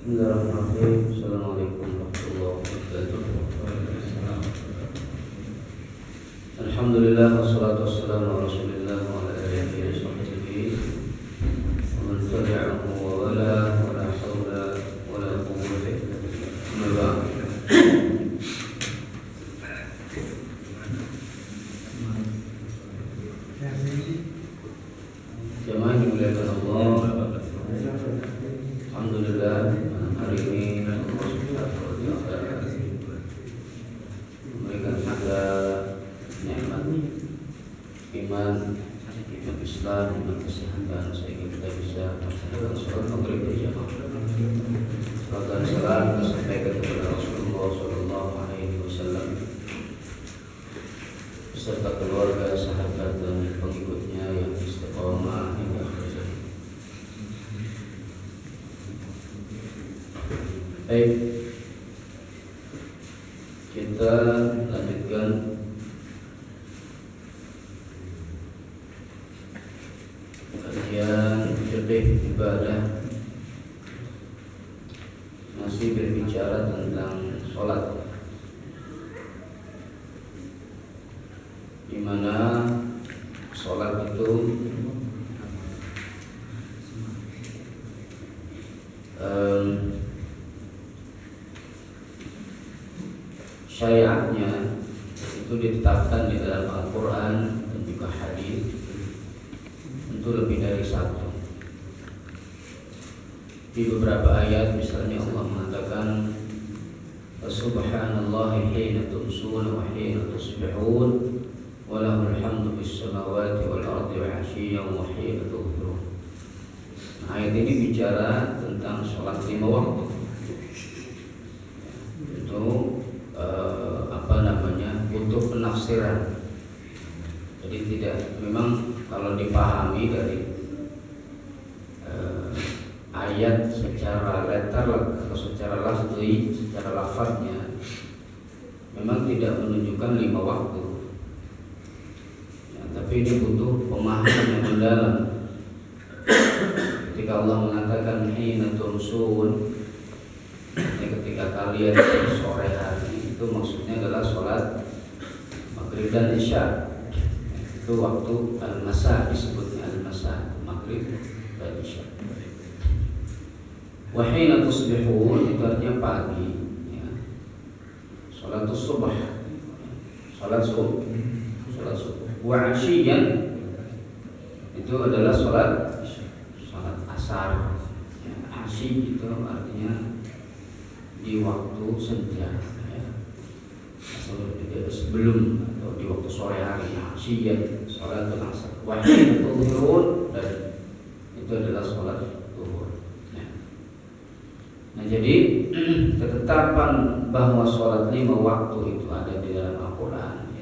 Bismillahirrahmanirrahim. Assalamualaikum warahmatullahi wabarakatuh. Alhamdulillah wassalatu wassalamu ala Rasulillah wa ala alihi wa sahbihi wa man tabi'ahu wa wala wa la hawla wa la quwwata illa billah. Jamaah dimuliakan Allah. Alhamdulillah hari ini Allah Subhanahu wa taala memberikan kita nikmat iman, Islam, dan kesehatan sehingga kita bisa melaksanakan sholat maghrib berjamaah. Salat dan salam disampaikan kepada Rasulullah Sallallahu Alaihi Wasallam beserta keluarga, sahabat dan pengikutnya yang istiqomah hingga akhir zaman. Baik, kita lanjutkan kajian fikih ibadah, masih berbicara tentang sholat, di mana sholat itu syariatnya itu ditetapkan di dalam Al-Quran dan juga hadis untuk lebih dari satu. Di beberapa ayat misalnya Allah mengatakan Subhanallahi hina tumsuna wa hina tusbihun wa lahul hamdu bis samawati wal ardi wa 'ashiyyan wa hina tudhhirun. Ayat ini bicara tentang sholat 5 waktu. Itu butuh penafsiran. Jadi tidak, memang kalau dipahami dari ayat secara letter atau secara lafzi, secara lafaznya memang tidak menunjukkan 5 waktu ya, tapi ini butuh pemahaman yang mendalam. Ketika Allah mengatakan hina tumsun, ketika kalian di sore hari, itu maksudnya adalah sholat maghrib dan isya. Itu waktu al-masa, disebutnya al-masa, maghrib dan isya. Wa hina tusbihun, itu artinya pagi ya. Sholat subuh, sholat subuh. Wa 'ashiyyan, itu adalah sholat asar ya. Asy itu artinya di waktu senja ya. Sebelum atau di waktu sore hari, asyian, sholat asar. Wahid tuhurun, dan itu adalah sholat tuhur ya. Nah, jadi ketetapan bahwa sholat 5 waktu itu ada di dalam Al-Quran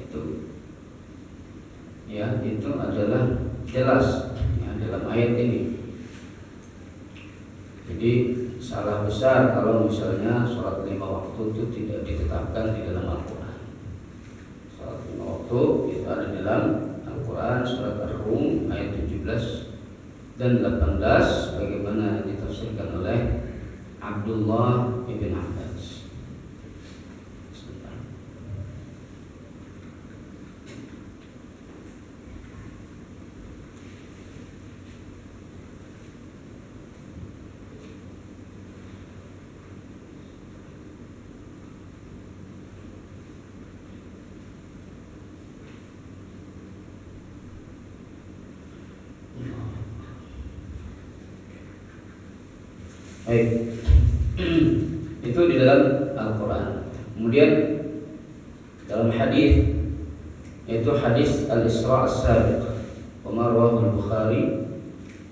itu adalah jelas ya, dalam ayat ini. Jadi salah besar kalau misalnya sholat 5 waktu itu tidak ditetapkan di dalam Al-Quran. Sholat 5 waktu itu ada di dalam Al-Quran, surat Ar-Rum ayat 17 dan 18, bagaimana ditafsirkan oleh Abdullah ibn Abbas. Baik, itu di dalam Al-Quran. Kemudian dalam hadis, yaitu hadis Al-Isra' As-Sabiq, rawahu Al-Bukhari,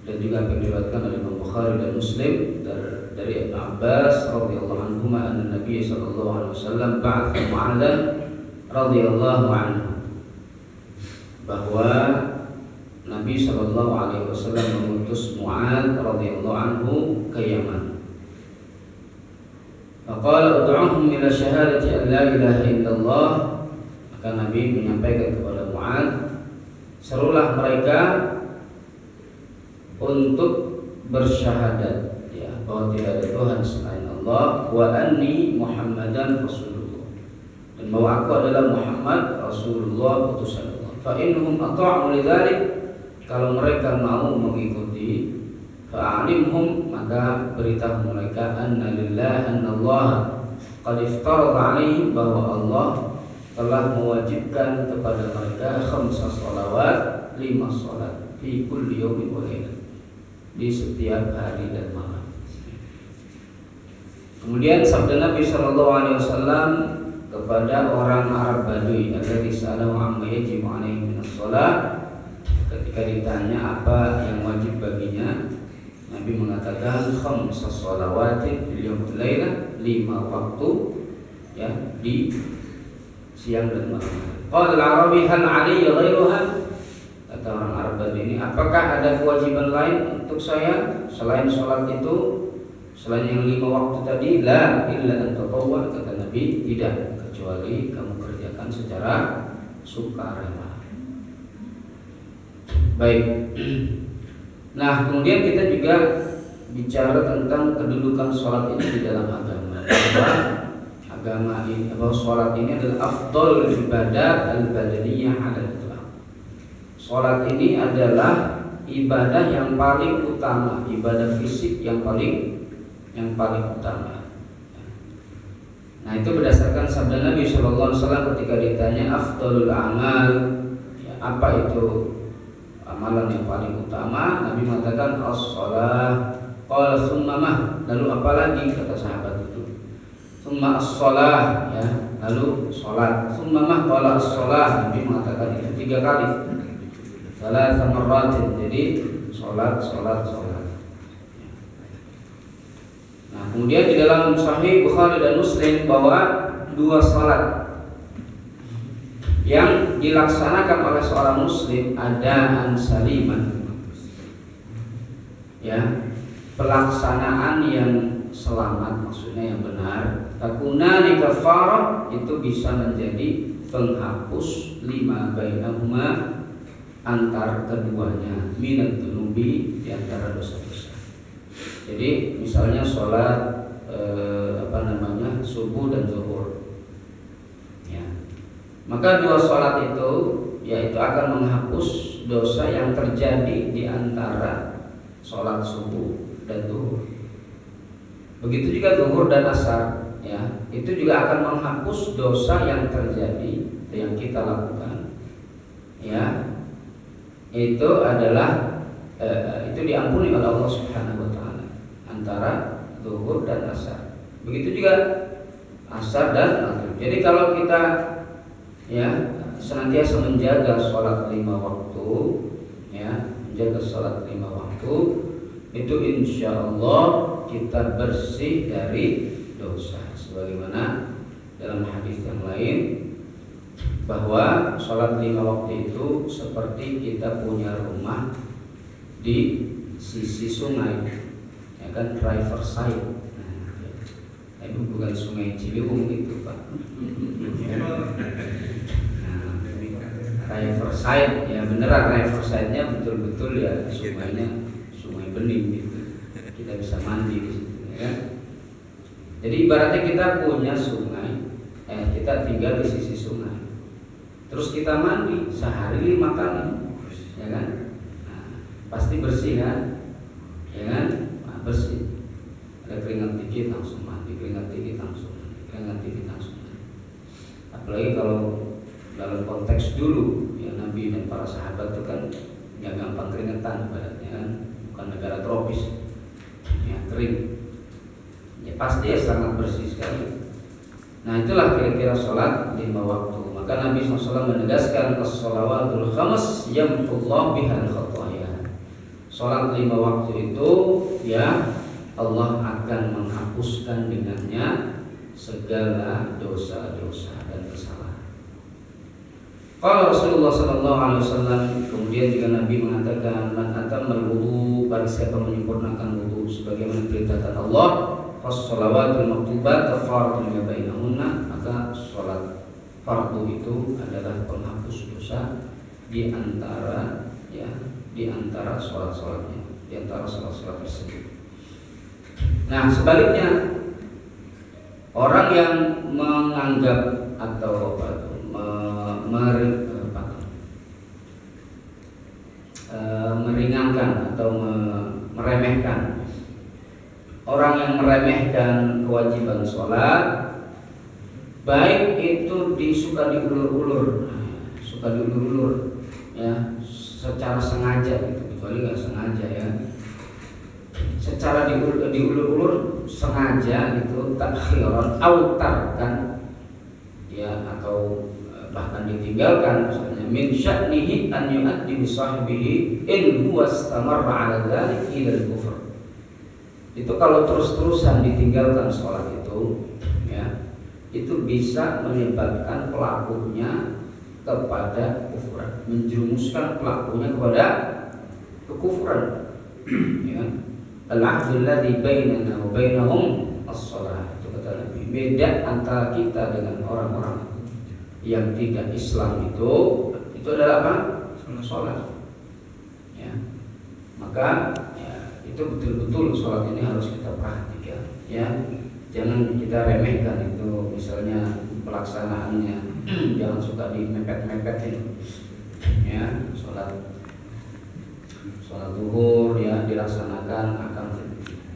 dan juga akan diriwayatkan oleh Imam Bukhari dan Muslim dari Ibnu Abbas radhiyallahu anhu, anna Nabi sallallahu alaihi wasallam ba'atha Mu'adzan radhiyallahu anhu, bahwa Nabi sallallahu alaihi wasallam mengutus Mu'adz radhiyallahu anhu ke Yaman. Faqala ud'uhum ila syahadati an la ilaha illallah. Maka Nabi menyampaikan kepada Mu'adz, serulah mereka untuk bersyahadat ya, bahwa tidak ada Tuhan selain Allah, wa anni Muhammadan Rasulullah, dan bahwa aku adalah Muhammad Rasulullah utusan Allah. Fa innahum ata'u lidzalik, kalau mereka mau mengikuti, fa'alimhum, maka beritahu mereka, anna Allah qad iftarada 'alaihim, bahwa Allah telah mewajibkan kepada mereka 5 sholawat, 5 salat fi kulli yaumin wa lailah, di setiap hari dan malam. Kemudian sabda Nabi sallallahu alaihi wasallam kepada orang Arab Badui, alladzi sa'alahu amma yajibu 'alaihi minas shalah, ketika ditanya apa yang wajib baginya, Nabi mengatakan 5 shalawatin fil yaum wal lailah, 5 waktu ya di siang dan malam. Qala al-Arabi hal 'alayya ghairuha, kata orang Arab ini, apakah ada kewajiban lain untuk saya selain sholat itu, selain yang 5 waktu tadi? La illa an tatawwa, kata Nabi, tidak, kecuali kamu kerjakan secara sukarela. Baik. Nah, kemudian kita juga bicara tentang kedudukan sholat ini di dalam agama. Agama ini, bahwa sholat ini adalah afdal ibadah al-badaniyah ala al-itlaq. Sholat ini adalah ibadah yang paling utama, ibadah fisik yang paling utama. Nah, itu berdasarkan sabda Nabi sallallahu alaihi wasallam ketika ditanya afdalul amal, ya, apa itu amalan yang paling utama? Nabi mengatakan as-shalah. Qala tsumma ma, lalu apa lagi, kata sahabat itu? Tsumma as-shalah, ya, lalu salat. Tsumma ma, qala as-shalah. Nabi mengatakan itu 3 kali. Salat marratin, jadi salat. Nah, kemudian di dalam Sahih Bukhari dan Muslim bahwa 2 salat yang dilaksanakan oleh seorang muslim ada ansaliman, ya, pelaksanaan yang selamat, maksudnya yang benar. Takunani kafarah, itu bisa menjadi penghapus lima bainahuma, antar keduanya, minat dunubi, di antara dosa-dosa. Jadi misalnya sholat subuh dan zuhur, ya, maka 2 sholat itu yaitu akan menghapus dosa yang terjadi di antara sholat subuh dan zuhur. Begitu juga zuhur dan asar, ya, itu juga akan menghapus dosa yang terjadi, yang kita lakukan, ya, itu adalah itu diampuni oleh Allah Subhanahu wa taala antara zuhur dan asar. Begitu juga asar dan maghrib. Jadi kalau kita, ya, senantiasa menjaga sholat 5 waktu, ya, menjaga sholat 5 waktu, itu insya Allah kita bersih dari dosa. Sebagaimana dalam hadis yang lain bahwa sholat 5 waktu itu seperti kita punya rumah di sisi sungai, ya kan, river side. Itu bukan sungai Ciliwung itu, Pak. River side, ya beneran river side-nya betul-betul ya sungainya sungai bening gitu. Kita bisa mandi di situ, ya. Jadi ibaratnya kita punya sungai, kita tinggal di sisi sungai. Terus kita mandi sehari 5 kali, ya kan? Nah, pasti bersih kan? Ya kan? Nah, bersih. Ada keringat dikit langsung mandi, keringat dikit langsung mandi, keringat dikit langsung mandi. Apalagi kalau dalam konteks dulu, ya, Nabi dan para sahabat itu kan nggak gampang keringetan, ibaratnya kan, bukan negara tropis, ya, kering. Ya pasti ya sangat bersih sekali. Nah, itulah kira-kira sholat 5 waktu. Maka Nabi SAW menegaskan as-shalawatul khams yamhullahu bihal khataya. Sholat 5 waktu itu, ya, Allah akan menghapuskan dengannya segala dosa-dosa dan kesalahan. Kalau Rasulullah SAW, kemudian juga Nabi mengatakan, man atammal wudu, barang siapa menyempurnakan wudu sebagaimana diperintahkan Allah, fas-shalawatul maktubat kafaratun lima bainahunna, maka sholat fardu itu adalah penghapus dosa di antara, ya, di antara sholat-sholatnya, di antara sholat-sholat tersebut. Nah, sebaliknya orang yang menganggap atau meringankan atau meremehkan, orang yang meremehkan kewajiban sholat, baik itu suka diulur-ulur ya, secara sengaja gitu, kecuali nggak sengaja ya, secara diulur-ulur sengaja gitu, takhiran autar kan ya, atau bahkan ditinggalkan, misalnya min sya'nihi an yu'addi bi sahbihi in huwa istamarra 'ala dzalik ila al-kufr. Itu kalau terus-terusan ditinggalkan sholat itu ya, itu bisa menyebabkan pelakunya kepada kufuran, menjerumuskan pelakunya kepada kekufuran. Ya. Al-'ahdul ladzi bainana wa bainahum as-shalah. Itu kata Nabi. Beda antara kita dengan orang-orang yang tidak Islam itu adalah apa? Sholat. Ya. Maka ya, itu betul-betul sholat ini harus kita perhatikan. Ya. Jangan kita remehkan itu, misalnya pelaksanaannya. Jangan suka dimepet-mepetin. Ya, sholat zuhur ya dilaksanakan akan,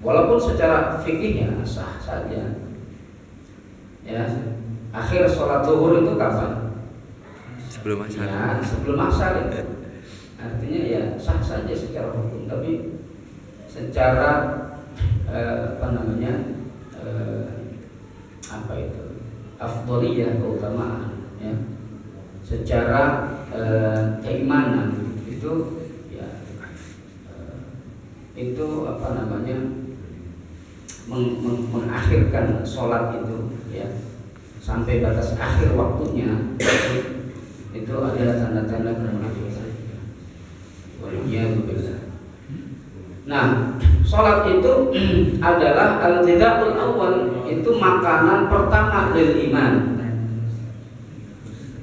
walaupun secara fikihnya sah saja. Ya, akhir sholat zuhur itu kapan? Sebelum asar. Ya, sebelum asar itu. Artinya ya sah saja secara hukum, tapi secara afdhaliyah, keutamaan ya, secara keimanan itu ya, itu mengakhirkan sholat itu ya sampai batas akhir waktunya, itu adalah tanda-tanda kemunafikan. Waliyadzubillah. Nah, sholat itu adalah al-ghidha'ul awal, itu makanan pertama lil iman.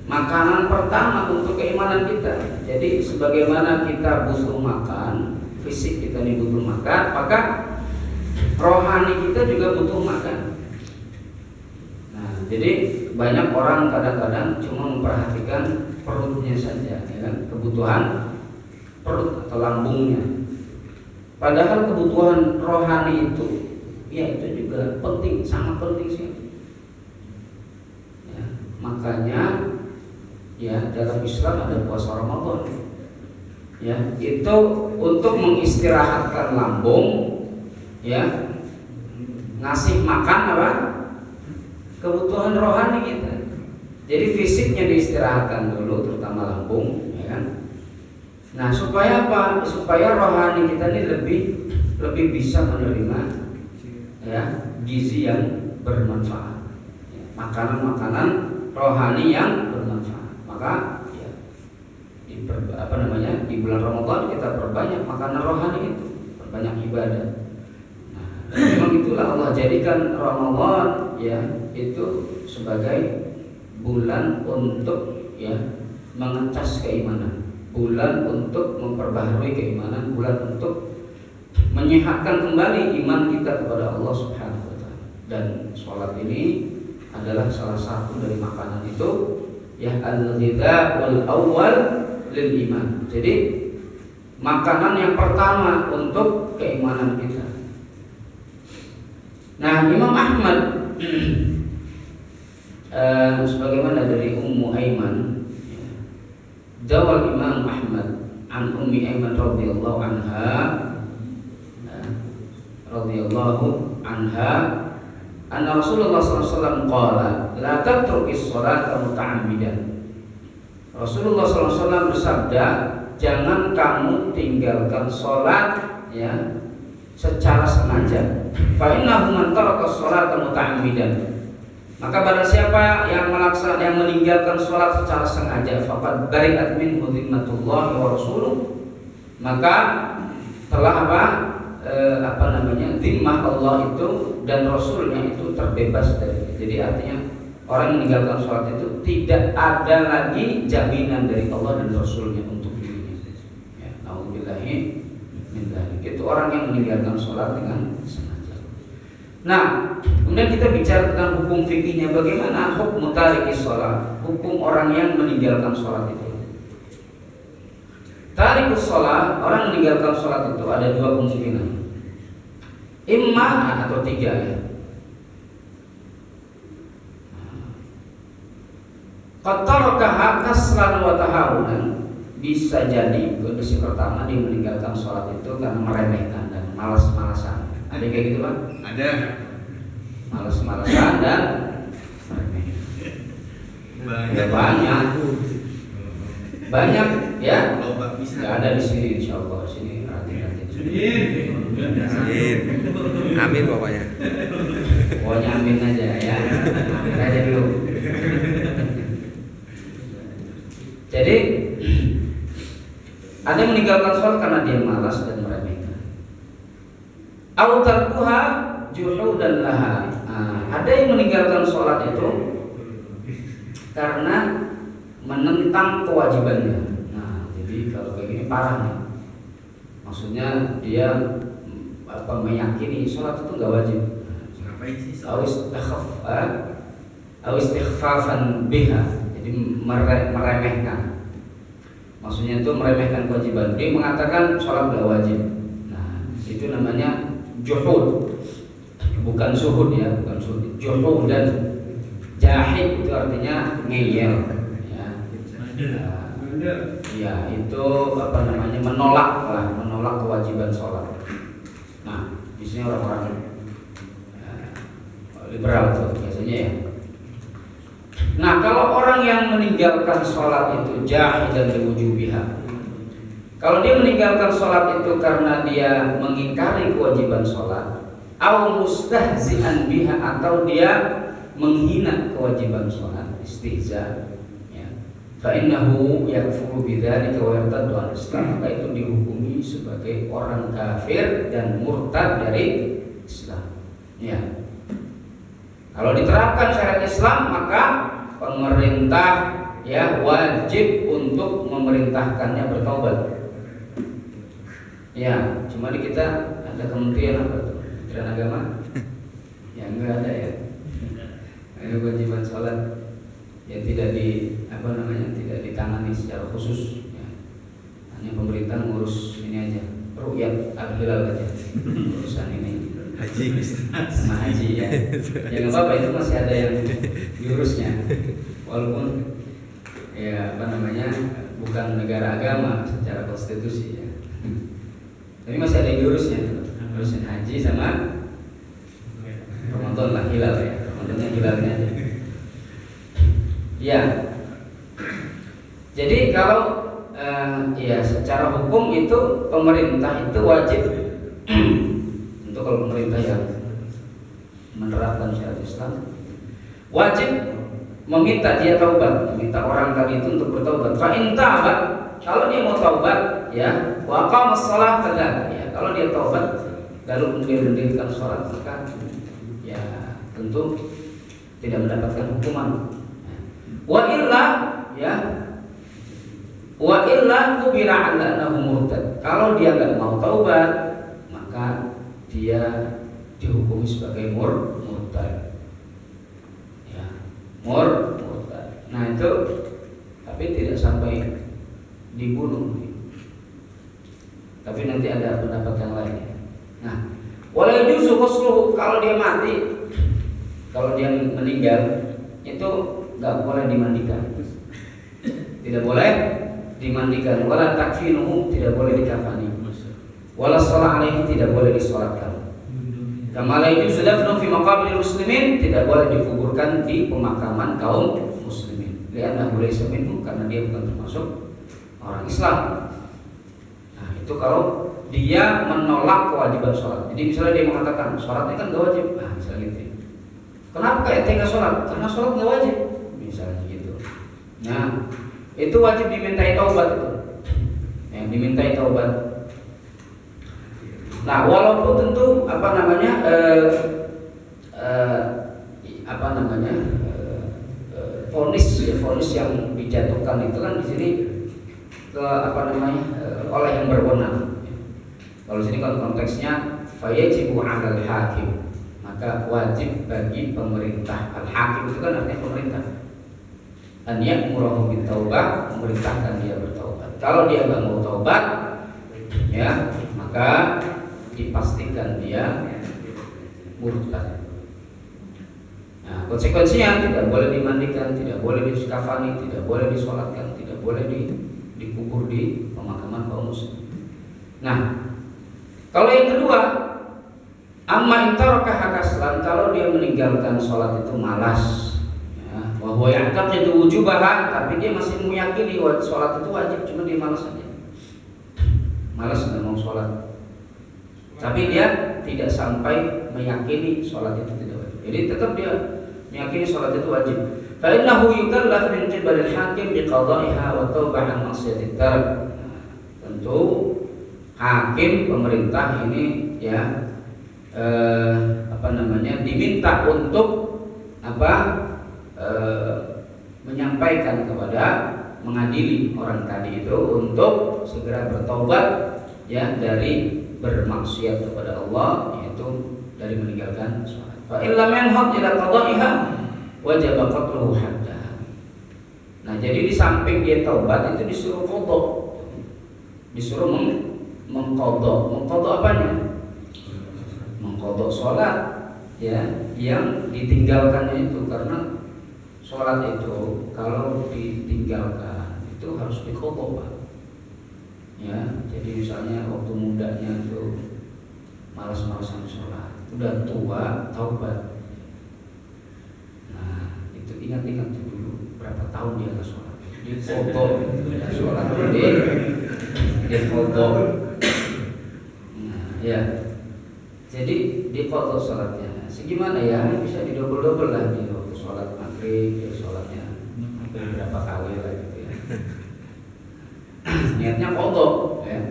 Makanan pertama untuk keimanan kita. Jadi sebagaimana kita butuh makan, fisik kita ini butuh makan, maka rohani kita juga butuh makan. Nah, jadi banyak orang kadang-kadang cuma memperhatikan perutnya saja, ya kan? Kebutuhan perut atau lambungnya. Padahal kebutuhan rohani itu, ya itu juga penting, sangat penting sih. Ya, makanya ya dalam Islam ada puasa Ramadan. Ya, itu untuk mengistirahatkan lambung, ya, ngasih makan apa? Kebutuhan rohani kita. Jadi fisiknya diistirahatkan dulu, terutama lambung, ya kan? Nah, supaya apa? Supaya rohani kita ini lebih bisa menerima ya gizi yang bermanfaat, ya, makanan-makanan rohani yang bermanfaat. Maka ya, di bulan Ramadan kita perbanyak makanan rohani itu, perbanyak ibadah. Nah, memang itulah Allah jadikan Ramadan ya itu sebagai bulan untuk ya mengecas keimanan, bulan untuk memperbaharui keimanan, bulan untuk menyehatkan kembali iman kita kepada Allah Subhanahu wa taala. Dan sholat ini adalah salah satu dari makanan itu, ya, al-ghidha'ul awwal lil iman. Jadi makanan yang pertama untuk keimanan kita. Nah, Imam Ahmad sebagaimana dari Ummu Aiman, jawab Imam Ahmad an Ummi Aiman radhiyallahu anha anna Rasulullah sallallahu alaihi wasallam qala la tatrukis sholata muta'ammidan. Rasulullah sallallahu alaihi wasallam bersabda, jangan kamu tinggalkan sholat ya secara sengaja. Fa innahu man taraka sholata muta'ammidan, maka barang siapa yang meninggalkan sholat secara sengaja, faqad bari'at minhu dhimmatullah wa rasuluh, maka telah zimmah Allah itu dan Rasulnya itu terbebas dari. Jadi artinya orang yang meninggalkan sholat itu tidak ada lagi jaminan dari Allah dan Rasulnya untuk dirinya. Ya, nauzubillahi min dzalik. Itu orang yang meninggalkan sholat dengan sengaja. Nah, kemudian kita bicara tentang hukum fikihnya, bagaimana hukum tarikis sholat, hukum orang yang meninggalkan sholat itu. Tarikus sholat, orang meninggalkan sholat itu ada dua kemungkinan, imma atau tiga ya. Qatarakaha kasran wa tahawunan, bisa jadi kondisi pertama dia meninggalkan sholat itu karena meremehkan dan malas-malasan. Ada kayak gitu Pak? Ada. Malas-malasan dan meremehkan. Banyak ya. Nggak ada di sini insyaallah. Sini hati-hati. Amin pokoknya. Pokoknya amin aja ya. Amin aja dulu. Jadi ada yang meninggalkan sholat karena dia malas dan meremehkan. Au tarkuha juhudan laha. Ada yang meninggalkan sholat itu karena menentang kewajibannya. Nah, jadi kalau kayak gini parah nih. Maksudnya dia meyakini sholat itu nggak wajib. Ngapain sih? Awis ikhfafan biha. Jadi meremehkan. Maksudnya itu meremehkan kewajiban. Dia mengatakan sholat nggak wajib. Nah, itu namanya juhud. Bukan suhud ya, bukan suhud. Juhud dan jahid itu artinya ngeyel. Ya, itu menolak kewajiban sholat. Nah, di sini orang-orang liberal tuh biasanya ya. Nah, kalau orang yang meninggalkan sholat itu jahidan liwujubiha, kalau dia meninggalkan sholat itu karena dia mengingkari kewajiban sholat, au mustahzi'an biha, atau dia menghina kewajiban sholat, istihza, ya, fa innahu yakfuru bidzalika wa yartaddu an Islam, maka itu dihukumi sebagai orang kafir dan murtad dari Islam. Ya. Kalau diterapkan syariat Islam, maka pemerintah ya wajib untuk memerintahkannya bertaubat. Ya, cuma di kita ada kementerian apa tuh? Kementerian Agama? Ya enggak ada ya. Ada kewajiban sholat ya tidak tidak ditangani secara khusus. Ya. Hanya pemerintah ngurus ini aja, ru'yat al-hilal aja, urusan ini. Haji Sama haji ya. Ya nggak apa-apa, itu masih ada yang diurusnya. Walaupun ya bukan negara agama secara konstitusi ya. Tapi masih ada yang diurusnya, urusin haji sama Ramadan lah, hilal ya. Ramadannya hilalnya aja. Ya. Jadi kalau ya secara hukum itu pemerintah itu wajib untuk kalau pemerintah yang menerapkan syariat Islam wajib meminta dia taubat, meminta orang tadi itu untuk bertaubat. Fa in tabat, kalau dia mau taubat ya, wa aqamas shalah fadzaka, ya, kalau dia taubat lalu kemudian mendirikan salat, maka ya tentu tidak mendapatkan hukuman. Wa illa ya, wa illa kubira annahu murtad. Kalau dia enggak mau taubat, maka dia dihukumi sebagai murtad. Ya, murtad. Nah, itu tapi tidak sampai dibunuh. Tapi nanti ada pendapat yang lain. Nah, wala yajuzu ghusluhu, kalau dia mati, kalau dia meninggal itu enggak boleh dimandikan. Tidak boleh dimandikan, wala takfinuhu, tidak boleh dikafani. Wala shalah alaihi, tidak boleh disolatkan. Kama la yajuzu dafnu fi maqabiril muslimin, tidak boleh dikuburkan di pemakaman kaum muslimin. Li'annahu laysa minhum, karena dia bukan termasuk orang Islam. Nah, itu kalau dia menolak kewajiban sholat. Jadi misalnya dia mengatakan sholatnya kan gak wajib, nah misalnya gitu. Kenapa kayak nggak sholat? Karena sholat gak wajib, misalnya gitu. Nah, itu wajib dimintai taubat itu. Yang dimintai taubat. Nah, walaupun tentu vonis yang dijatuhkan itu kan di sini oleh yang berwenang. Kalau di sini kan konteksnya fayajibu 'alal hakim. maka wajib bagi pemerintah. Al-hakim itu kan artinya pemerintah. An ya'murahu bitaubah, memerintahkan dia bertaubat. Kalau dia nggak mau taubat, ya maka dipastikan dia murtad. Nah, konsekuensinya tidak boleh dimandikan, tidak boleh dikafani, tidak boleh disolatkan, tidak boleh dikubur di pemakaman kaum muslim. Nah, kalau yang kedua, amma intaraka hakaslan, kalau dia meninggalkan sholat itu malas, ya, bahwa yang itu wujubaha, tapi dia masih meyakini sholat itu wajib, cuma dia malas saja, malas nggak mau sholat, tapi dia tidak sampai meyakini sholat itu tidak wajib. Jadi tetap dia meyakini sholat itu wajib. Fa innahu yukallaf min qibalil hakim biqada'iha wa taubah an maksiatit tark. Tentu hakim pemerintah ini ya diminta untuk menyampaikan kepada mengadili orang tadi itu untuk segera bertobat ya dari bermaksiat kepada Allah, yaitu dari meninggalkan sholat. Fa illam yanhad ila qada'iha wajib qatluhu hadda. Nah, jadi di samping dia taubat itu disuruh qada. Disuruh mengqada. Mengqada apanya? Mengqada sholat ya yang ditinggalkannya itu, karena sholat itu kalau ditinggalkan itu harus diqada, Pak. Ya, jadi misalnya waktu mudanya itu malas-malasan sholat, udah tua taubat. Nah, itu ingat-ingat dulu berapa tahun dia nggak sholat, dia foto sholat dia foto. Nah, ya, jadi dia foto sholatnya. Segimana ya, bisa didobel-dobel lah di waktu sholat maghrib, dia sholatnya berapa kali lah gitu ya. Niatnya qadha ya.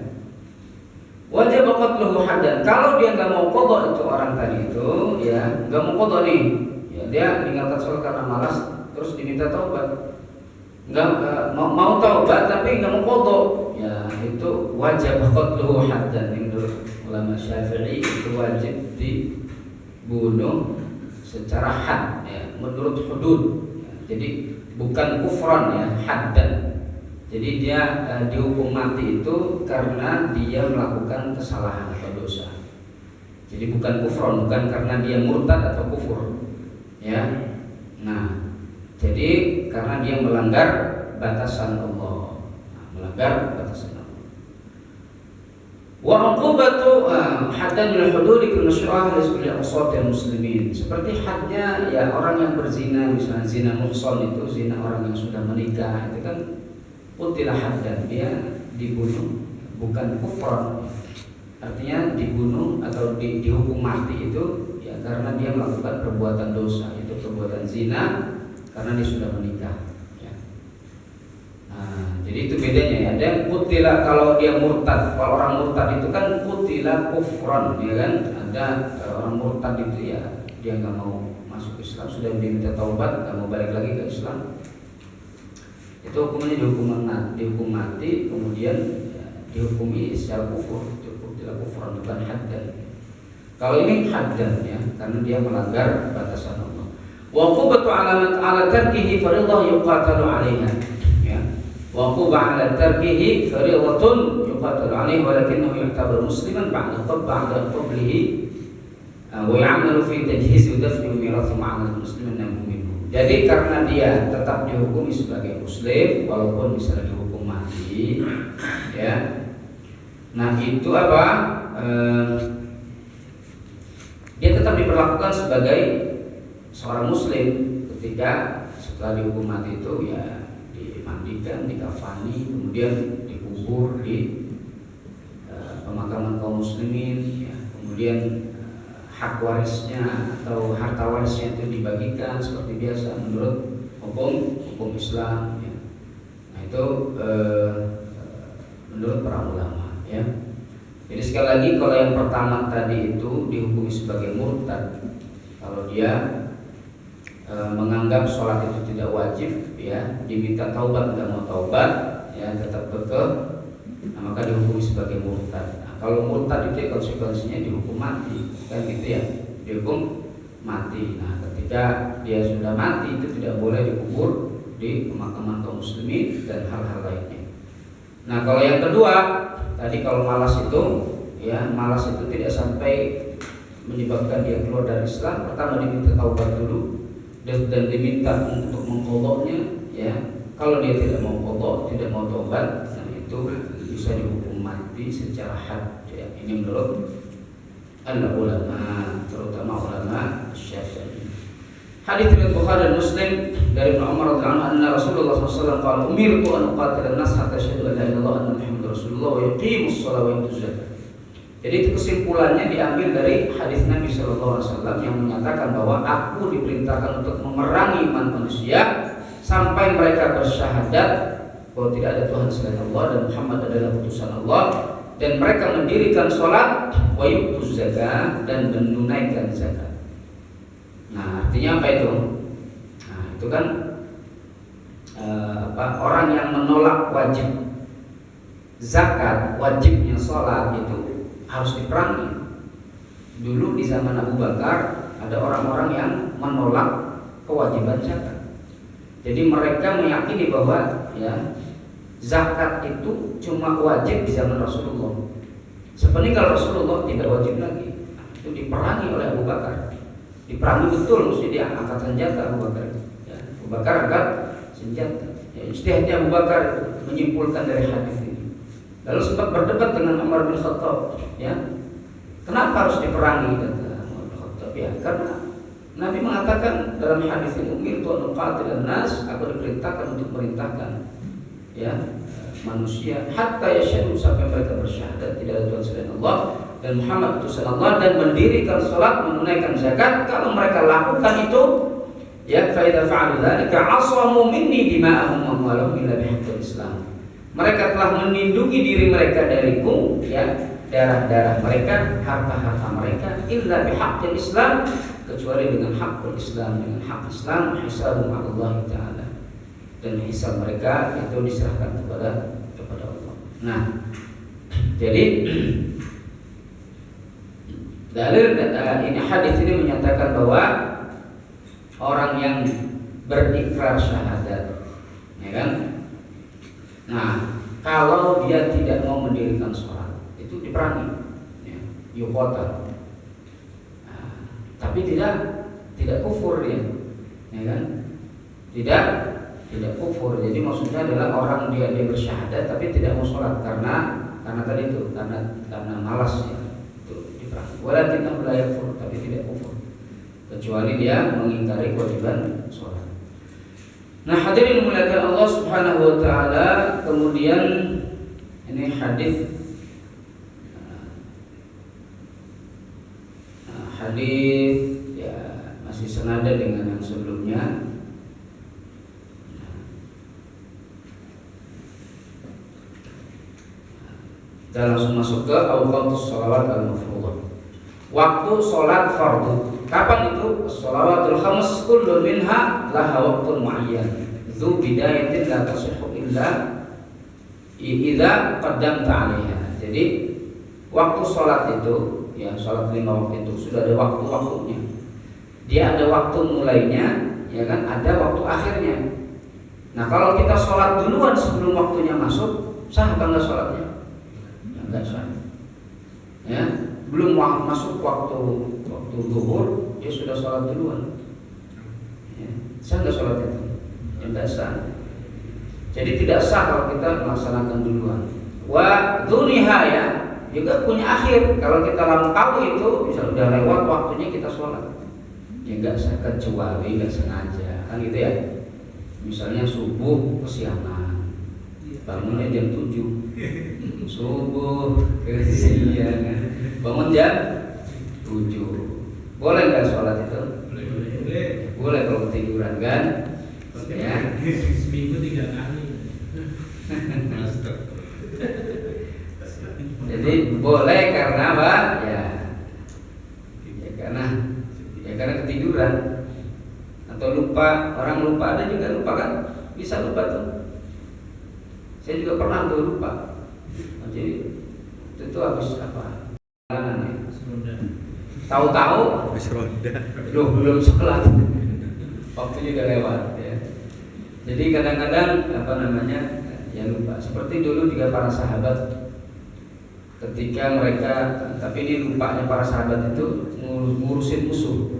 Wajib qatluhu haddan. Kalau dia nggak mau qadha itu orang tadi itu ya, nggak mau qadha nih. Ya, dia meninggalkan sholat karena malas, terus diminta taubat. Nggak mau taubat tapi nggak mau qadha. Ya, itu wajib qatluhu haddan. Menurut ulama Syafi'i itu wajib dibunuh secara had ya, menurut hudud. Ya, jadi bukan kufran ya, haddan. Jadi dia dihukum mati itu karena dia melakukan kesalahan atau dosa. Jadi bukan kufron, bukan karena dia murtad atau kufur. Ya. Nah, jadi karena dia melanggar batasan Allah. Nah, melanggar batasan Allah. Wa uqubatu haddan min hudud al-masyru'ah li kulli awsatil muslimin. Seperti hadnya ya orang yang berzina, misalnya zina muhsan itu zina orang yang sudah menikah, itu kan qutila haddan, dia dibunuh, bukan kufran. Artinya dibunuh atau dihukum mati itu ya karena dia melakukan perbuatan dosa, itu perbuatan zina karena dia sudah menikah ya. Nah, jadi itu bedanya ya. Dan qutila kalau dia murtad, kalau orang murtad itu kan qutila kufran ya kan. Ada orang murtad itu ya dia nggak mau masuk Islam, sudah diminta taubat, nggak mau balik lagi ke Islam, itu hukumnya dihukum mati, kemudian ya, dihukumi secara kufur, tidak kufur, bukan haddan. Kalau ini haddan ya, karena dia melanggar batasan Allah. Wa uqubatu ala tarkihi fardhah yuqatalu 'alaiha. Ya. Wa uquba ala tarkihi fardhatun yuqatalu 'alaihi walakinahu yu'tabaru musliman ba'da qablihi wa ya'malu fi tajhiz wa daf'i mirath ma'al muslimin minhu. Jadi karena dia tetap dihukumi sebagai muslim walaupun misalnya dihukum mati ya. Nah, itu apa? Dia tetap diperlakukan sebagai seorang muslim ketika setelah dihukum mati itu ya dimandikan, dikafani, kemudian dikubur di pemakaman kaum muslimin ya. Kemudian hak warisnya atau harta warisnya itu dibagikan seperti biasa menurut hukum Islam ya. Nah, itu menurut para ulama ya. Jadi sekali lagi, kalau yang pertama tadi itu dihukumi sebagai murtad, kalau dia menganggap sholat itu tidak wajib ya, diminta taubat nggak mau taubat ya, tetap kekeh, nah, maka dihukumi sebagai murtad. Kalau murtad itu konsekuensinya dihukum mati, kan gitu ya, dihukum mati. Nah, ketika dia sudah mati itu tidak boleh dikubur di pemakaman kaum muslimin dan hal-hal lainnya. Nah, kalau yang kedua tadi, kalau malas itu tidak sampai menyebabkan dia keluar dari Islam. Pertama diminta taubat dulu dan diminta untuk mengqadhanya, ya. Kalau dia tidak mau qadha, tidak mau taubat, nah itu bisa dihukum mati secara had, ya. Ini menurut ulama, terutama ulama Syafi'i. Hadits riwayat Bukhari dan Muslim dari Ibnu Umar radhiyallahu anhu, anna Rasulullah sallallahu alaihi wasallam qala umirtu an uqatila an-nas hatta yashhadu an la ilaha illallah wa anna Muhammadar Rasulullah wa yuqimus shalah wa yutuz zakat. Jadi itu kesimpulannya diambil dari hadis Nabi sallallahu alaihi wasallam yang menyatakan bahwa aku diperintahkan untuk memerangi iman manusia sampai mereka bersyahadat bahwa tidak ada Tuhan selain Allah dan Muhammad adalah utusan Allah, dan mereka mendirikan sholat, wa yutuz zakat, dan menunaikan zakat. Nah, artinya apa itu? Nah, itu kan orang yang menolak wajib zakat, wajibnya sholat itu harus diperangi. Dulu di zaman Abu Bakar ada orang-orang yang menolak kewajiban zakat. Jadi mereka meyakini bahwa zakat itu cuma wajib di zaman Rasulullah. Sepeninggal Rasulullah tidak wajib lagi. Itu diperangi oleh Abu Bakar. Diperangi betul, mesti dia angkat senjata Abu Bakar. Abu Bakar angkat senjata. Ijtihadnya Abu Bakar menyimpulkan dari hadis ini. Lalu sempat berdebat dengan Umar bin Khattab, kenapa harus diperangi, kata Umar bin Khattab, karena Nabi mengatakan dalam hadis ini, umirtu an uqatilan nas, aku diperintahkan untuk merintahkan manusia hatta yasyhadu, sampai mereka bersyahadat tidak ada Tuhan selain Allah dan Muhammad utusan Allah, dan mendirikan salat, menunaikan zakat. Kalau mereka lakukan itu, fa idza fa'alu dzalika 'asamu minni dima'ahum wa amwalahum illa bihaqqil Islam. Mereka telah melindungi diri mereka dariku, darah-darah mereka, harta-harta mereka, illa bihaqqil Islam, kecuali dengan hakul Islam, dengan hak Islam, hisabun 'ala Allah Ta'ala, dan hisab mereka itu diserahkan kepada Allah. Nah, jadi dalil ini, hadis ini menyatakan bahwa orang yang berikrar syahadat, nah, kalau dia tidak mau mendirikan sholat, itu diperangi, yuqatal. Nah, tapi tidak kufur dia, tidak kufur. Jadi maksudnya adalah orang dia bersyahadat tapi tidak mau sholat karena tadi itu karena malas, itu diperangi. Walakin la yakfur, tapi tidak kufur kecuali dia mengingkari kewajiban sholat. Nah, hadirin dimuliakan Allah Subhanahu wa taala, kemudian ini hadis masih senada dengan yang sebelumnya. Kita langsung masuk ke awqatus shalawat al-mafruḍah. Waktu sholat fardu. Kapan itu? Shalawatul khams kullu minha laha waqtun muayyan. Dzu bidayatin la tasihhu illa idza qaddamta 'alaiha. Jadi waktu sholat itu, sholat 5 waktu itu sudah ada waktu-waktunya. Dia ada waktu mulainya, ada waktu akhirnya. Nah, kalau kita sholat duluan sebelum waktunya masuk, sah apa enggak sholatnya? Enggak sah. Belum masuk waktu zuhur, dia sudah sholat duluan. Sah enggak sholat itu? Enggak sah. Jadi tidak sah kalau kita melaksanakan duluan. Wa dzuniha, juga punya akhir. Kalau kita lampaui itu, bisa udah lewat waktunya kita sholat, enggak sah, kecuali enggak sengaja, kan gitu ya. Misalnya subuh kesiangan, bangunnya jam 7, subuh kesiangan, bangun jam 7, boleh nggak sholat itu? Boleh kalau ketiduran, kan? Seminggu 3 kali. Jadi boleh karena apa? Karena ketiduran atau lupa. Orang lupa, ada juga lupa, kan? Bisa lupa tuh. Saya juga pernah tuh lupa. Jadi itu habis apa? tahu-tahu Wis ronda. loh belum sholat, waktunya udah lewat ya. Jadi kadang-kadang ya lupa. Seperti dulu juga para sahabat ketika mereka, tapi ini lupanya para sahabat itu ngurusin musuh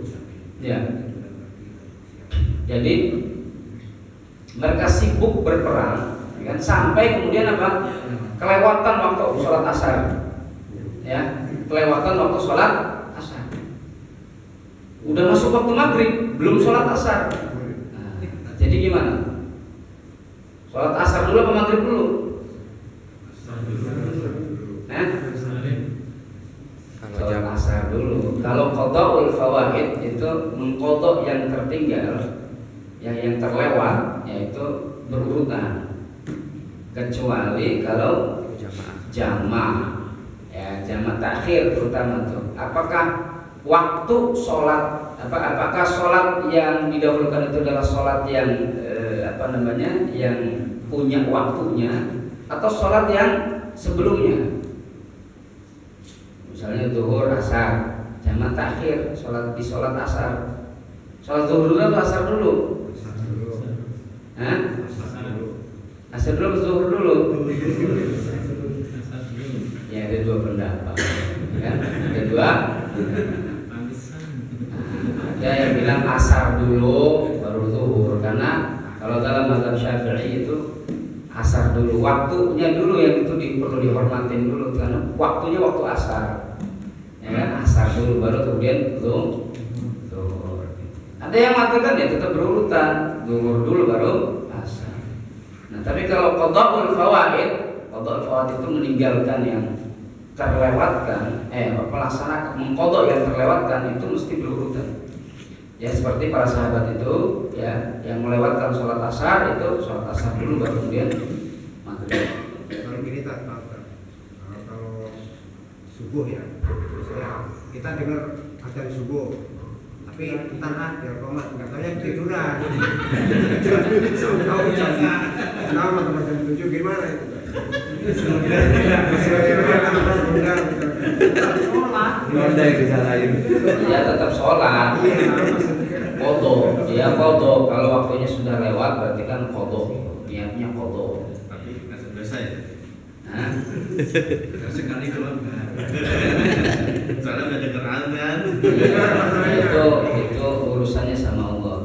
ya. Jadi mereka sibuk berperang kan, sampai kemudian kelewatan waktu sholat asar ya, kelewatan waktu sholat asar. Udah masuk waktu maghrib belum sholat asar. Nah, jadi gimana? Sholat asar dulu apa maghrib dulu? Sholat asar dulu. Kalau qada'ul fawaid itu mengqada' yang tertinggal, yang terlewat, yaitu berurutan. Kecuali kalau jamaah, ya jamaah takhir terutama tuh. Apakah waktu sholat, apakah sholat yang didahulukan itu adalah sholat yang yang punya waktunya, atau sholat yang sebelumnya? Misalnya zuhur, asar, jamaah takhir, sholat asar. Sholat zuhur dulu atau asar dulu? Hah? Asar dulu atau zuhur dulu? Ya ada dua pendapat. Ya, ada dua. Ada yang bilang asar dulu baru zuhur, karena kalau dalam mazhab Syafi'i itu asar dulu, waktunya dulu yang itu perlu dihormatin dulu, karena waktunya waktu asar. Ya kan, asar dulu baru kemudian zuhur. Ada yang mengatakan ya tetap berurutan, zuhur dulu baru asar. Nah, tapi kalau qada'ul fawaid itu meninggalkan yang terlewatkan, melaksanakan mengqada' yang terlewatkan itu mesti berurutan. Ya seperti para sahabat itu ya, yang melewatkan sholat asar itu sholat asar dulu baru kemudian maghrib. Kalau gini kalau subuh ya, kita dengar adzan subuh, tapi entah ya komat nggak tahu yang tiduran. Tahu jasa, kenapa teman-teman tujuh gimana itu? Ronda yang disalahin. Ya tetap sholat. Qadha, dia qadha. Kalau waktunya sudah lewat berarti kan qadha. Niatnya qadha. Tapi nggak selesai. Nah, Sekali keluar. Soalnya nggak dengar azan. itu urusannya sama Allah.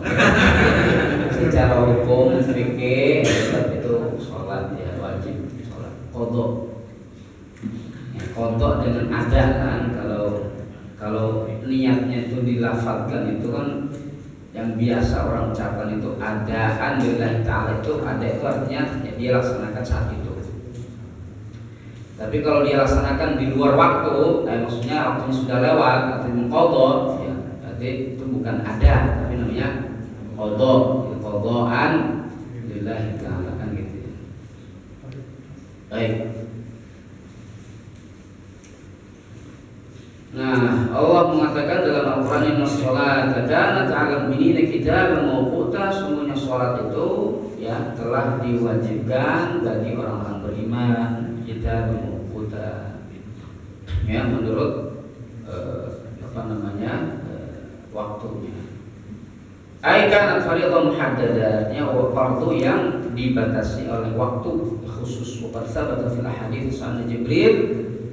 Secara hukum fikih tetap itu sholat ya, wajib sholat qadha. Ya, qadha dengan ada kan, kalau niatnya itu dilafadzkan itu kan yang biasa orang ucapkan itu adaan lillahi ta'ala, itu ada itu artinya ya dia laksanakan saat itu. Tapi kalau dia laksanakan di luar waktu, maksudnya waktunya sudah lewat atau mengqadha, ya berarti itu bukan ada, tapi namanya qadha, qadhaan lillahi ta'ala kan gitu ya. Baik. Nah, Allah mengatakan dalam Al-Quran, inna sholata kanat 'alal mu'minina kitaban mawquta, sungguhnya sholat itu ya telah diwajibkan bagi orang-orang beriman, kitaban mawquta. Ya menurut waktunya. Ai kanat fardhan muhaddadah, fardu yang dibatasi oleh waktu khusus. Wa qad tsabata fil ahadits an Jibril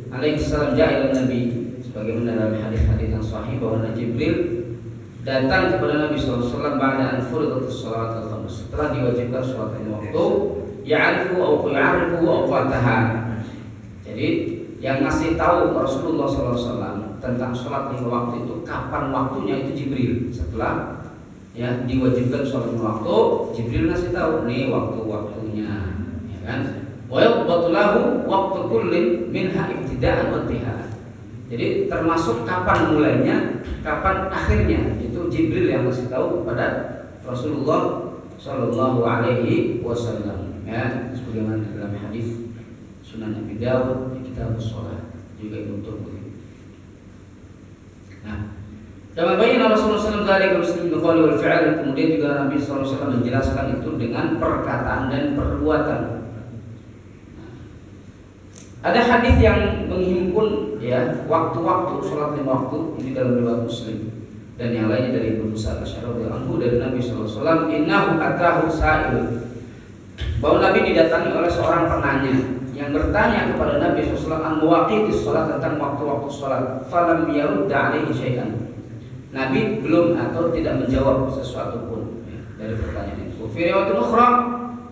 alaihi salam ja'a ila Nabi, sebagaimana dalam hadis-hadis yang sahih bahwa Jibril datang kepada Nabi SAW ba'da an furidatus shalat al-khams, setelah diwajibkan sholat lima waktu, ya'rifu awqataha. Jadi yang ngasih tahu Rasulullah SAW tentang sholat lima waktu itu kapan waktunya itu Jibril. Setelah ya diwajibkan sholat lima waktu, Jibril ngasih tahu nih waktu-waktunya, ya kan? Wa yadbatu lahu waqtu kullin minha ibtida'an wa intiha'an. Jadi termasuk kapan mulainya, kapan akhirnya, itu Jibril yang ngasih tahu kepada Rasulullah Shallallahu Alaihi Wasallam. Ya, sebagaimana dalam hadis Sunan Abi Dawud di kitab sholat juga Ibnu Tirmidzi. Nah, dalam bayyana Rasulullah SAW dari muslim bil qauli wal fi'l, kemudian juga Nabi SAW menjelaskan itu dengan perkataan dan perbuatan. Ada hadis yang menghimpun ya waktu-waktu sholat 5 waktu ini dalam riwayat Muslim dan yang lainnya dari Ibnu Musa al-Asy'ari radhiyallahu anhu dari Nabi sallallahu alaihi wasallam, innahu atahu sa'ilun, bahwa Nabi didatangi oleh seorang penanya yang bertanya kepada Nabi sallallahu alaihi wasallam an mawaqitis salat, tentang waktu-waktu salat. Falam yarudda alaihi syai'an, Nabi belum atau tidak menjawab sesuatu pun ya, dari pertanyaan itu. Fi riwayat ukhra,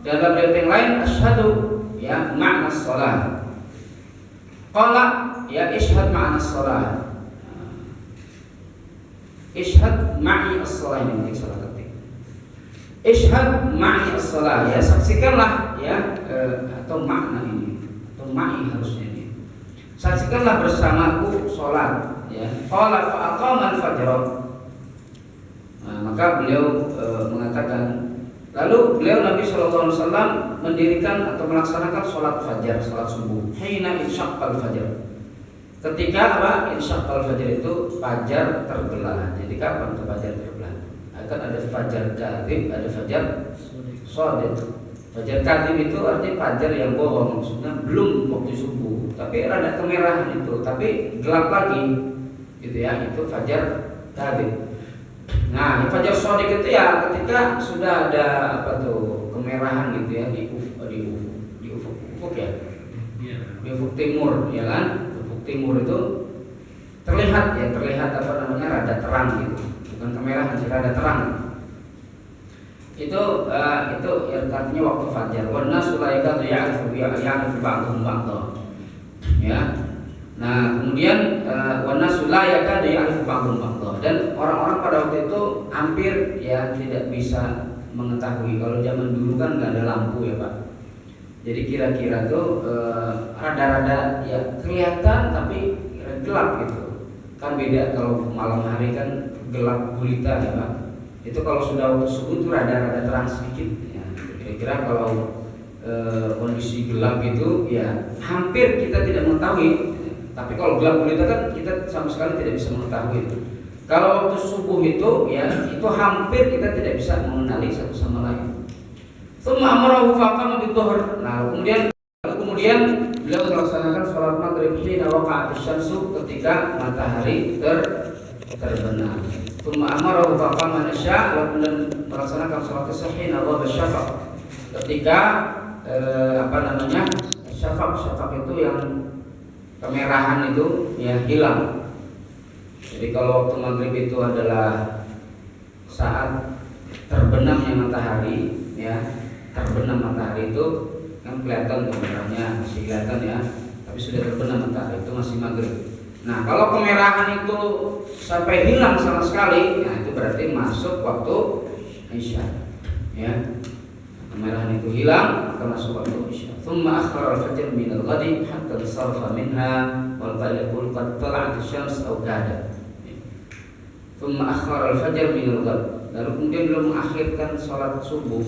dalam riwayat yang lain, asyhadu ya ma'na shalah. Qala ya ishhad ma'na shalah. Ishhad ma'i as-shalah, ini mungkin salah ketik. Ishhad ma'i as-shalah, ya saksikanlah ya atau makna ini atau ma'i harusnya ini. Saksikanlah bersamaku salat ya. Qala fa aqama al-fajr. Maka beliau mengatakan, lalu beliau Nabi sallallahu alaihi wasallam mendirikan atau melaksanakan salat fajar, salat subuh. Hina insyaqqal fajr. Ketika apa? Insyaqqal fajr itu fajar terbelah. Jadi kapan itu fajar terbelah? Akan ada fajar kadhib, ada fajar shadiq. Fajar kadhib itu artinya fajar yang bohong, maksudnya belum waktu subuh, tapi rada kemerahan itu, tapi gelap lagi, gitu ya. Itu fajar kadhib. Nah, fajar shadiq itu ya ketika sudah ada apa tuh kemerahan gitu ya di ufuk ya, di ufuk timur, ya kan? Timur itu terlihat apa namanya rada terang gitu, bukan kemerahan sih, rada terang. Itu artinya waktu fajar. Wa nasu la yakadu ya'rifu ba'dhum ba'dha. Ya. Nah, kemudian wa nasu la yakadu ya'rifu ba'dhum ba'dha, dan orang-orang pada waktu itu hampir ya tidak bisa mengetahui. Kalau zaman dulu kan nggak ada lampu ya Pak. Jadi kira-kira tuh rada-rada ya kelihatan tapi gelap gitu. Kan beda kalau malam hari kan gelap gulita ya Pak. Itu kalau sudah waktu subuh tuh rada-rada terang sedikit ya. Kira-kira kalau kondisi gelap itu ya hampir kita tidak mengetahui. Tapi kalau gelap gulita kan kita sama sekali tidak bisa mengetahui itu. Kalau waktu subuh itu ya itu hampir kita tidak bisa mengenali satu sama lain. Tsumma amarahu faqama bidzuhr. Nah, kemudian beliau melaksanakan salat maghrib hina waqa'atis syamsu, ketika matahari terbenam. Tsumma amarahu faqama isya, lalu melaksanakan salat isya hina ghaba syafaq, ketika syafaq itu yang kemerahan itu ya hilang. Jadi kalau waktu maghrib itu adalah saat terbenamnya matahari ya. Terbenam matahari itu kan kelihatan merahnya, masih kelihatan ya, tapi sudah terbenam matahari itu masih maghrib. Nah, kalau kemerahan itu sampai hilang sama sekali, nah itu berarti masuk waktu isya ya. Kemerahan itu hilang, maka masuk waktu isya. Tsumma akhara al-fajr min al-ghadi hatta sarfa minha wal qalbu qad tala'at asy-syams aw kadat. Tsumma akhara al-fajr min al-ghad. Lalu kemudian beliau mengakhirkan salat subuh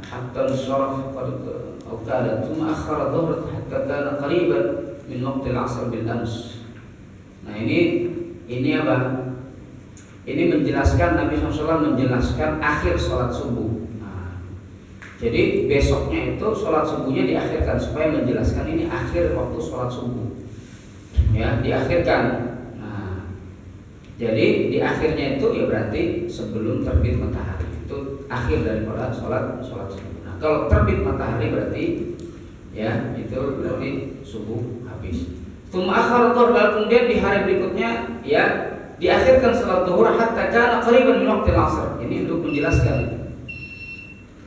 hatta syaraf atau kadat, thumma akhara dhuhr hatta kana qariban min waqti al-'asr bil ams. Nah, ini apa? Ini menjelaskan Nabi SAW menjelaskan akhir sholat subuh. Nah, jadi besoknya itu sholat subuhnya diakhirkan supaya menjelaskan ini akhir waktu sholat subuh. Ya, diakhirkan. Nah, jadi di akhirnya itu ya berarti sebelum terbit matahari. Itu akhir daripada sholat subuh. Nah, kalau terbit matahari berarti ya itu berarti subuh habis. Tsumma akhara dhuhr, kemudian di hari berikutnya ya diakhirkan salat zuhur hatta kana qariban min waqtil 'ashr. Ini untuk menjelaskan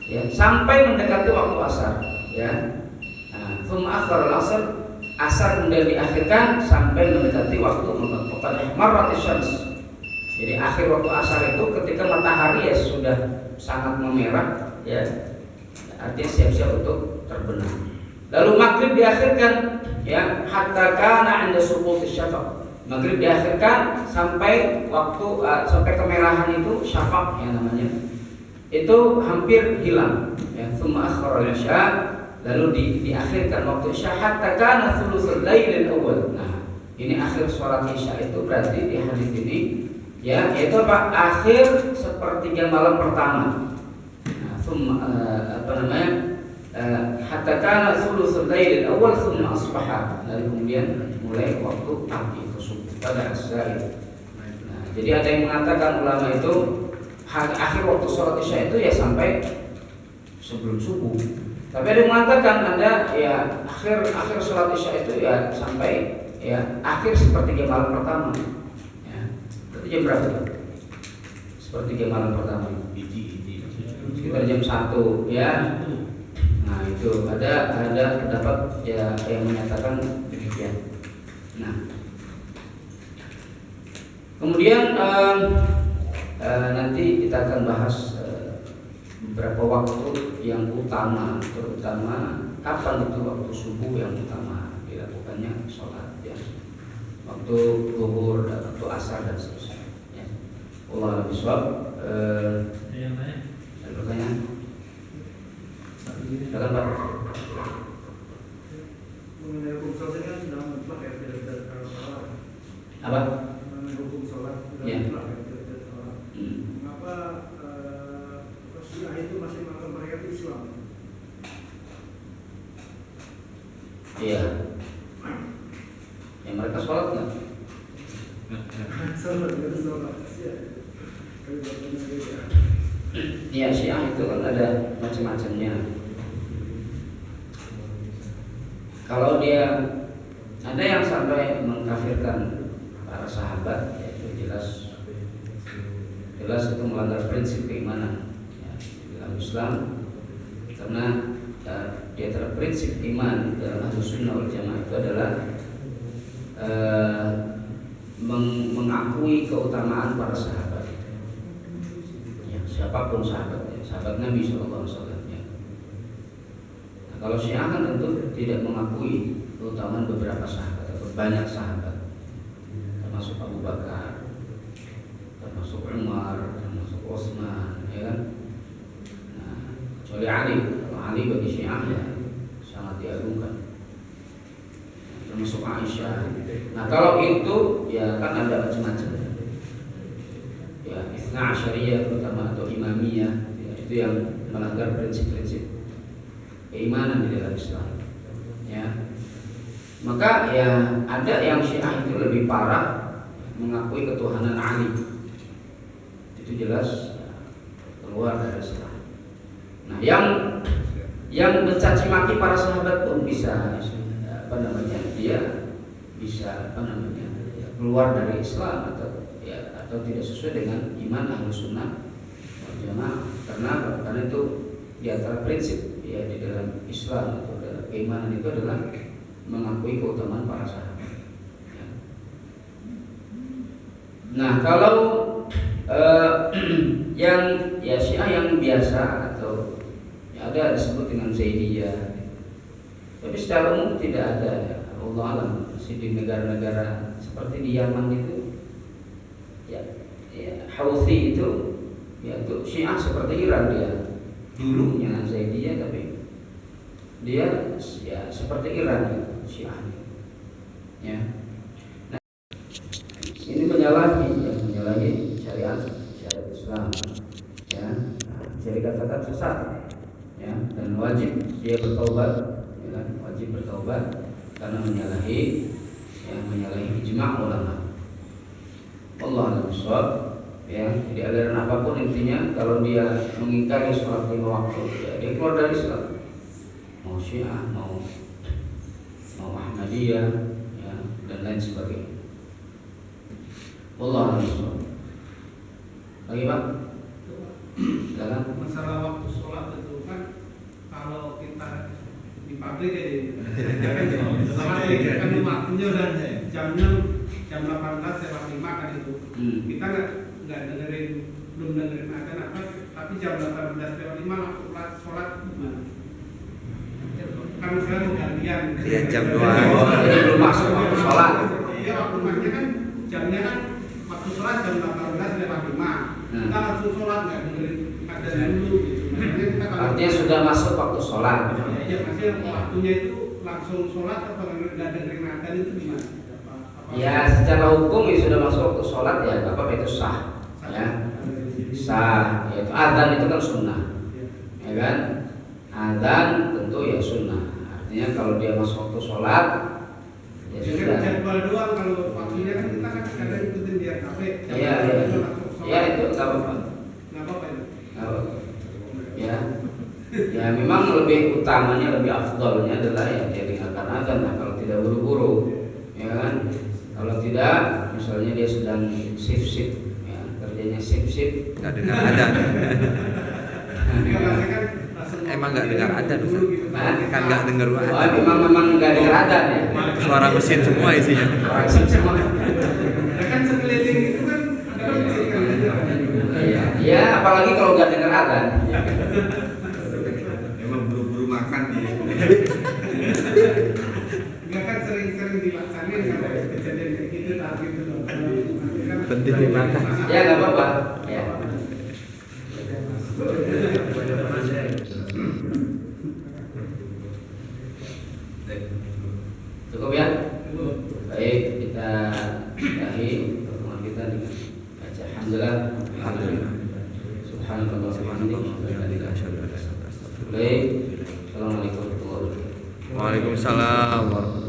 ya sampai mendekati waktu asar ya. Nah, tsumma akhara al-'ashr, asar kemudian diakhirkan sampai mendekati waktu marratis syams. Jadi akhir waktu asar itu ketika matahari ya sudah sangat memerah ya, artinya siap-siap untuk terbenam. Lalu maghrib diakhirkan ya hatta kana 'inda suqutis syafaq. Maghrib diakhirkan sampai waktu sampai kemerahan itu syafaq yang namanya. Itu hampir hilang ya. Tsumma akhara al-isya, lalu diakhirkan waktu isya hatta kana thulutsul lailil awal. Nah, ini akhir salat isya itu berarti di hadis ini ya, yaitu apa? Akhir sepertiga malam pertama. Nah, hatta kana thuluthul lailil awal thumma asbaha, lalu kemudian mulai waktu pagi itu subuh pada asar. Nah, jadi ada yang mengatakan ulama itu akhir waktu sholat isya itu ya sampai sebelum subuh. Tapi ada yang mengatakan ada ya akhir sholat isya itu ya sampai ya akhir sepertiga malam pertama. Ya, berarti jam berapa? Sepertiga malam pertama. Sekitar jam 1 ya. Nah itu ada pendapat ya yang menyatakan demikian. Nah, kemudian nanti kita akan bahas beberapa waktu yang utama, terutama kapan itu waktu subuh yang utama dilakukannya sholat ya. Waktu zuhur, waktu asar dan seterusnya. Ya. Allah bisawab. Ada pertanyaan? Silakan Pak. Mengenai hukum sholat kan sudah mutlak ya, tidak ada salah. Apa? Mengenai hukum sholat sudah Ya. mutlak ya, tidak ada salah. Mengapa Syiah itu masih menganggap mereka itu Islam? Iya. Ya mereka sholat nggak? Sholat, tidak ada sholat. Syiah. Kami bertanya saja. Iya Syiah itu kan ada macam-macamnya. Kalau dia ada yang sampai mengkafirkan para sahabat, ya itu jelas itu melanggar prinsip keimanan ya, dalam Islam, karena di antara prinsip iman dalam Ahlus Sunnah wal Jamaah itu adalah mengakui keutamaan para sahabat. Ya, siapapun sahabatnya, sahabat Nabi SAW. Ya. Nah, kalau Syiah kan tentu tidak mengakui keutamaan beberapa sahabat atau banyak sahabat, termasuk Abu Bakar, termasuk Umar, termasuk Utsman, ya kan? Nah, kecuali Ali. Kalau Ali bagi Syiah ya sangat diagungkan, termasuk Aisyah. Nah kalau itu ya kan ada macam-macam ya, Itsna Asyariyah terutama atau Imamiyah ya, itu yang melanggar prinsip-prinsip keimanan di dalam Islam ya. Maka ya ada yang Syiah itu lebih parah, mengakui ketuhanan Ali, itu jelas ya, keluar dari Islam. Nah yang mencaci maki para sahabat pun bisa dia bisa ya, keluar dari Islam atau tidak sesuai dengan iman Ahlus Sunnah wal Jamaah. Karena itu di antara prinsip ya di dalam Islam atau dalam keimanan itu adalah mengakui keutamaan para sahabat ya. Nah kalau yang ya Syiah yang biasa atau ya, ada disebut dengan Zaidiyah, tapi secara umum tidak ada ya. Allah alam, masih di negara-negara seperti di Yaman itu ya Houthi itu ya itu Syiah seperti Iran, dia dulunya Zaidiyah tapi dia ya seperti Iran ya, Syiah ya. Nah, ini menyalahi syariat Islam ya, bisa dikatakan sesat ya, dan wajib dia bertaubat ya kan? Wajib bertaubat karena menyalahi ijma' ulama. Allahu a'lam ya. Jadi aliran apapun intinya kalau dia mengingkari sholat 5 waktu ya dia keluar dari Islam. Mau Syiah, mau Ahmadiyah ya, dan lain sebagainya. Wallahu a'lam. Lagi Pak? Silakan. Masalah waktu sholat itu kan kalau kita di pabrik kan waktunya udah jamnya jam 18:05 kan itu. Kita nggak belum dengerin azan apa, tapi jam 18:05 langsung sholat gimana? Kan sekarang gantian. Iya jam 2. Jadi belum masuk waktu sholat. Iya waktu masuknya kan jamnya kan waktu sholat jam 18:05. Kita langsung sholat nggak dengerin azan dulu gitu. Artinya sudah masuk waktu sholat. Ya, maksudnya waktunya itu langsung sholat atau nggak dengerin azan itu gimana? Ya secara hukum ya sudah masuk waktu sholat ya, nggak apa-apa, itu sah ya. Sah, yaitu azan itu kan sunnah ya kan. azan tentu ya sunnah. Artinya kalau dia masuk waktu sholat ya Jadi sudah. jadwal doang, kalau waktunya kan kita kan kadang ikutin dia KP. Iya, iya. Ya itu nggak apa-apa. Nggak apa-apa itu. Nggak apa-apa. Ya, ya memang lebih utamanya, lebih afdolnya adalah ya dia dengarkan azan. Nah, kalau tidak buru-buru, ya kan? Kalau tidak, misalnya dia sedang shift, ya, kerjanya shift. Nggak dengar adzan. Nggak, maksudnya kan langsung Emang nggak dengar adzan, dulu Ustaz? gitu. Kan nggak dengar Oh, adzan. memang nggak dengar azan ya. Suara mesin semua isinya. Orang shift semua. Ya kan sekeliling itu kan ada kan mesin kan. Iya, ya, apalagi kalau nggak dengar azan. Emang buru-buru makan dia. Nggak kan sering-sering dilaksanain sampai kejadian kayak gitu tapi itu loh. Penting dimakan. Ya nggak apa-apa. Ya. Cukup ya. Baik, kita akhiri pertemuan kita dengan baca alhamdulillah. Alhamdulillah. Subhanallah. Subhanallah. Baik. Assalamualaikum warahmatullahi wabarakatuh. Waalaikumsalam warahmatullahi wabarakatuh.